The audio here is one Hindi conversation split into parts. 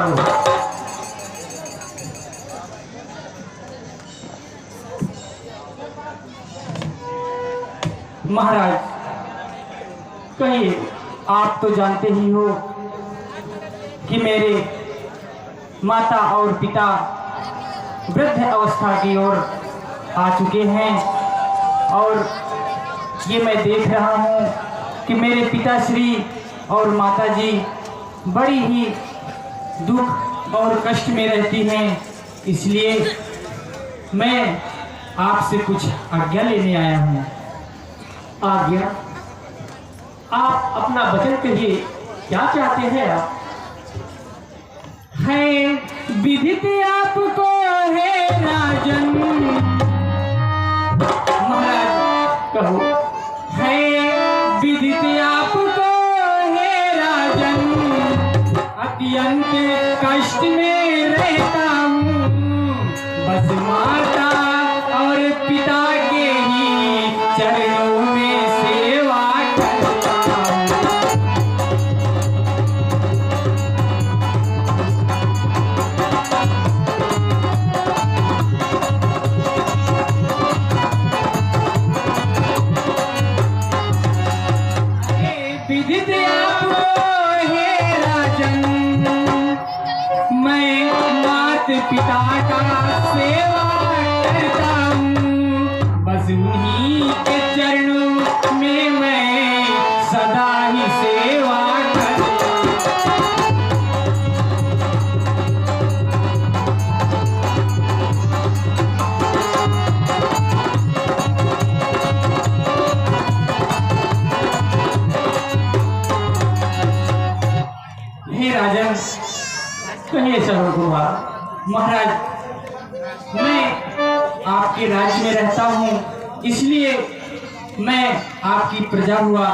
प्रभु। महाराज कहिए, आप तो जानते ही हो कि मेरे माता और पिता वृद्ध अवस्था की ओर आ चुके हैं और ये मैं देख रहा हूँ कि मेरे पिताश्री और माताजी बड़ी ही दुख और कष्ट में रहती हैं। इसलिए मैं आपसे कुछ आज्ञा लेने आया हूँ। आज्ञा? आप अपना वचन कहिए, क्या चाहते हैं आप? है विदित आपको है राजन। महाराज कहो। है विदित आपको है राजन, अत्यंत कष्ट में रहता हूँ, बस माता और पिता के ही चरणों में सेवा करता हूँ। विदित आपको है राजन, मैं मात पिता का सेवा करता हूँ, बस उन्हीं के चरणों में मैं सदा ही सेवा करता हूँ। हे राजन, कहिए श्रवण कुमार। महाराज मैं आपके राज्य में रहता हूँ, इसलिए मैं आपकी प्रजा हुआ,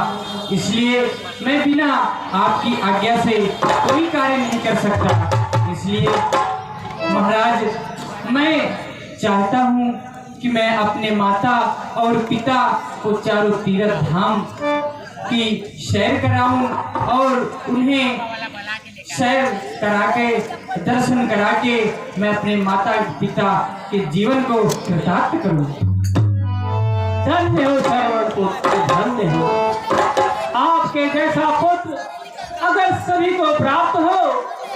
इसलिए मैं बिना आपकी आज्ञा से कोई कार्य नहीं कर सकता। इसलिए महाराज मैं चाहता हूँ कि मैं अपने माता और पिता को चारों तीर्थ धाम की सैर कराऊं और उन्हें सैर करा के दर्शन करा के मैं अपने माता पिता के जीवन को कृतार्थ करूं। धन्य हो श्रवण पुत्र, धन्य हो। आपके जैसा पुत्र अगर सभी को प्राप्त हो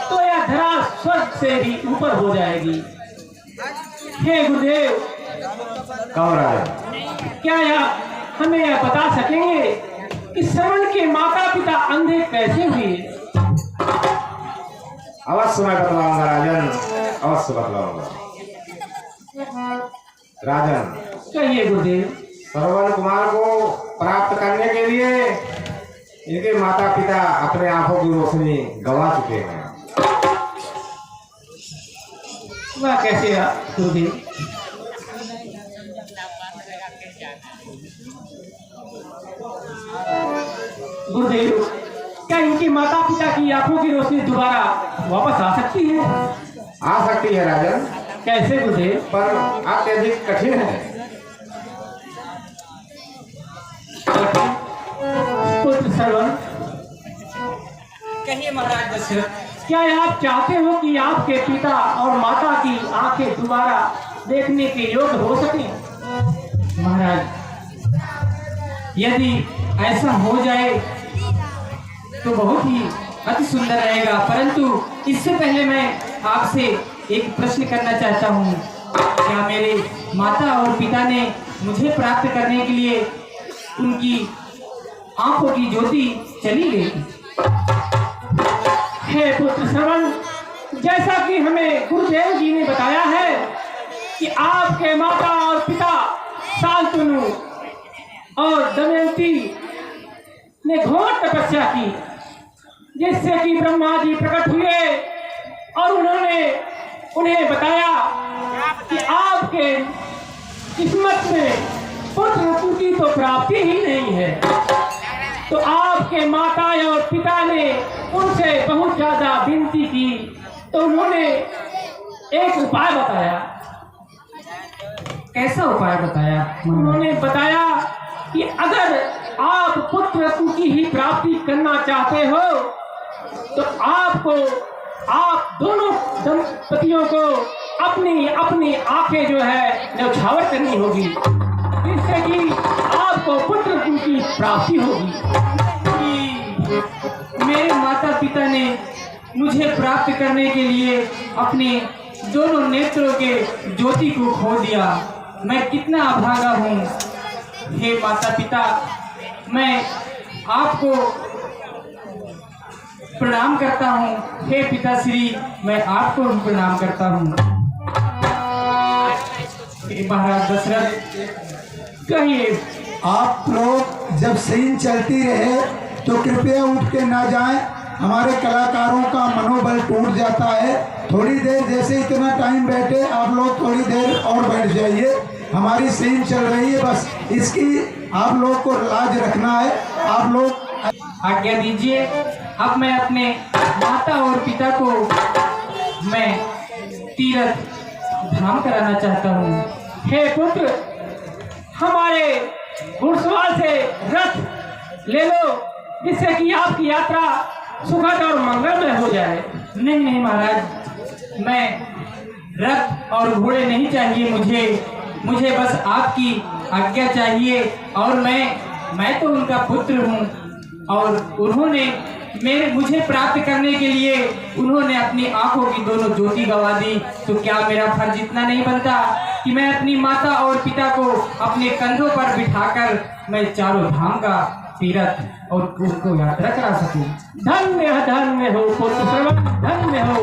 तो यह धरा स्वर्ग से भी ऊपर हो जाएगी। हे गुरुदेव, कौन है? क्या हमें यह बता सकेंगे कि श्रवण के माता पिता अंधे कैसे हुए? अवश्य मैं बतलाऊंगा राजन, अवश्य बतलाऊंगा। राजन कहिए गुरुदेव। श्रवण कुमार को प्राप्त करने के लिए इनके माता पिता अपने आंखों की रोशनी गंवा चुके हैं। वह कैसे गुरुदेव? गुरुदेव, क्या इनके माता पिता की आंखों की रोशनी दोबारा वापस आ सकती है? आ सकती है राजन, कैसे गुरुदेव? पर अत्यधिक कठिन है। पुत्र श्रवण, कहिए महाराज दशरथ। क्या आप चाहते हो कि आपके पिता और माता की आंखें दोबारा देखने के योग्य हो सके? महाराज यदि ऐसा हो जाए तो बहुत ही अति सुंदर रहेगा, परंतु इससे पहले मैं आपसे एक प्रश्न करना चाहता हूँ। क्या मेरे माता और पिता ने मुझे प्राप्त करने के लिए उनकी आंखों की ज्योति चली गई? हे पुत्र श्रवण, जैसा कि हमें गुरुदेव जी ने बताया है कि आपके माता और पिता शांतनु और दमयंती ने घोर तपस्या की, जिससे कि ब्रह्मा जी प्रकट हुए और उन्होंने उन्हें बताया कि आपके किस्मत में पुत्र की तो प्राप्ति ही नहीं है। तो आपके माता और पिता ने उनसे बहुत ज्यादा विनती की, तो उन्होंने एक उपाय बताया। कैसा उपाय बताया? उन्होंने बताया कि अगर आप पुत्र की ही प्राप्ति करना चाहते हो तो आपको आप दोनों दंपतियों को अपनी अपनी आंखें जो है न्यौछावर करनी होगी, जिससे कि आपको पुत्र की प्राप्ति होगी। मेरे माता पिता ने मुझे प्राप्त करने के लिए अपने दोनों नेत्रों के ज्योति को खो दिया। मैं कितना अभागा हूँ। हे माता पिता, मैं आपको प्रणाम करता हूँ। हे पिताश्री, मैं आपको भी प्रणाम करता हूँ। हे महाराज दशरथ, कहिए। आप लोग जब सीन चलती रहे तो कृपया उठ के ना जाएं, हमारे कलाकारों का मनोबल टूट जाता है। थोड़ी देर, जैसे इतना टाइम बैठे आप लोग थोड़ी देर और बैठ जाइए, हमारी सीन चल रही है, बस इसकी आप लोग को लाज रखना है। आप लोग आज्ञा दीजिए। अब मैं अपने माता और पिता को मैं तीर्थ धाम कराना चाहता हूँ। हे पुत्र, हमारे घुड़सवार से रथ ले लो, जिससे कि आपकी यात्रा सुखद और मंगलमय हो जाए। नहीं नहीं महाराज, मैं रथ और घोड़े नहीं चाहिए। मुझे बस आपकी आज्ञा चाहिए। और मैं तो उनका पुत्र हूँ, और उन्होंने मुझे प्राप्त करने के लिए उन्होंने अपनी आंखों की दोनों ज्योति गवा दी। तो क्या मेरा फर्ज इतना नहीं बनता कि मैं अपनी माता और पिता को अपने कंधों पर बिठाकर मैं चारों धाम का तीर्थ और उनको यात्रा करा सकूं। धन्य हो पुत्र श्रवण, धन्य हो।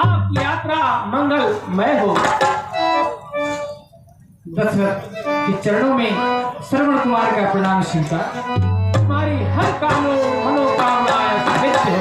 आपकी यात्रा मंगलमय हो। दशरथ के चरणों में श्रवण कुमार का प्रणाम स्वीकार। तुम्हारी हर मनोकामनाएं सिद्ध हो।